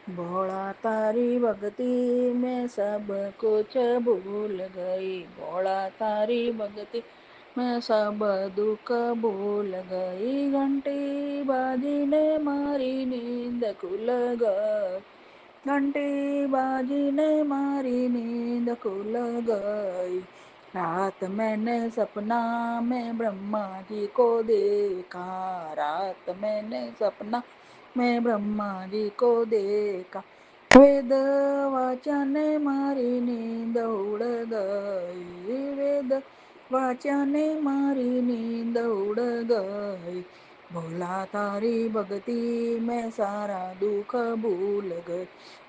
भोला तारी भक्ति में सब कुछ भूल गई, भोला तारी भक्ति मैं सब दुख भूल गई, घंटी बाजी ने मारी नींद खुल गई, घंटी बाजी ने मारी नींद खुल गई। रात मैंने सपना में ब्रह्मा जी को देखा, रात मैंने सपना में ब्रह्मा जी को देखा, वेद वाचा ने मारी नींद उड़ गई, वेद वाचा ने मारी नींद उड़ गई। भोला तारी भक्ति में सारा दुख भूल गए,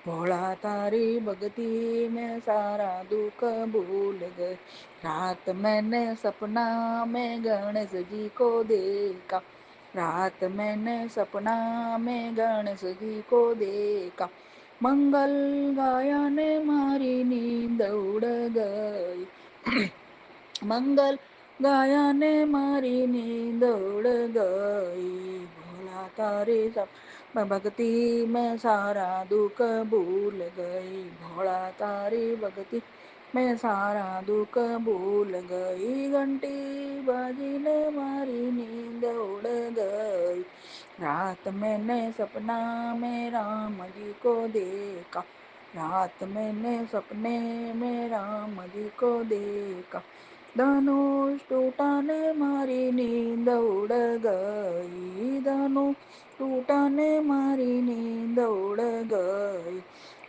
भोला तारी भक्ति में सारा दुख भूल गए। रात मैंने सपना में गणेश जी को देखा, रात मैंने सपना में गणेश जी को देखा, मंगल गाया ने मारी नींद उड़ गई, मंगल गाया ने मारी नींद उड़ गई। भोला तारे सब भक्ति में सारा दुख भूल गई, भोला तारी भक्ति मैं सारा दुख भूल गई, घंटी बाजी ने मारी नींद उड़ गई। रात मैंने सपना में राम जी को देखा, रात मैंने सपने में राम जी को देखा, धनुष टूटा ने मारी नींद उड़ गई, धनुष टूटा ने मारी नींद उड़ गई।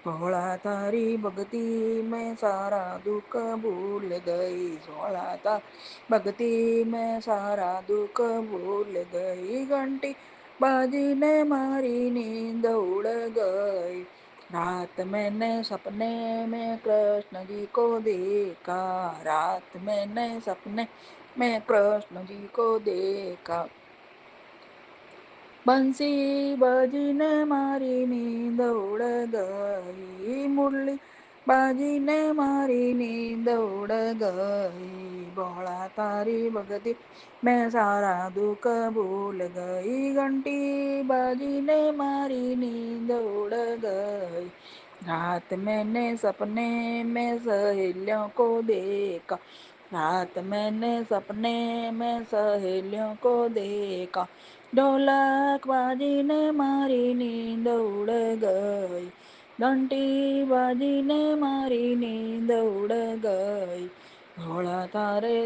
भोला तारी भक्ति में सारा दुख भूल गई, भोला तारी भक्ति में सारा दुख भूल गई, घंटी बाजी ने मारी नींद उड़ गई। रात मैंने सपने में कृष्ण जी को देखा, रात मैंने सपने में कृष्ण जी को देखा, बंसी बाजी ने मारी नींद उड़ गई, मुरली बाजी ने मारी नींद उड़ गई। भोला तारी भक्ति मैं सारा दुख भूल गई, घंटी बाजी ने मारी नींद उड़ गई। रात मैंने सपने में सहेलियों को देखा, रात मैंने सपने में सहेलियों को देखा, ढोलक बाजी ने मारी नींद उड़ गई, घंटी बाजी ने मारी नींद उड़ गई। भोला तारे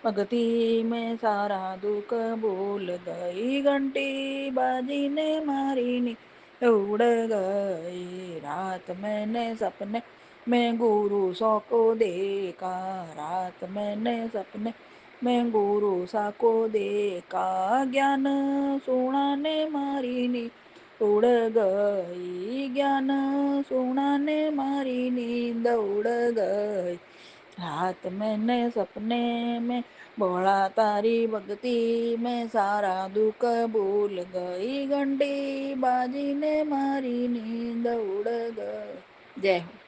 भक्ति में सारा दुख भूल गई, घंटी बाजी ने मारी नींद उड़ गई। रात मैंने सपने में गुरु सौ को देखा, रात मैंने सपने मैं गुरु सा को देखा, ज्ञान सुनाने मारी नींद उड़ गई, ज्ञान सुनाने मारी नींद उड़ गई। रात मैंने सपने में भोला तारी भक्ति में सारा दुख भूल गई, घंटी बाजी ने मारी नींद उड़ गई। जय हो।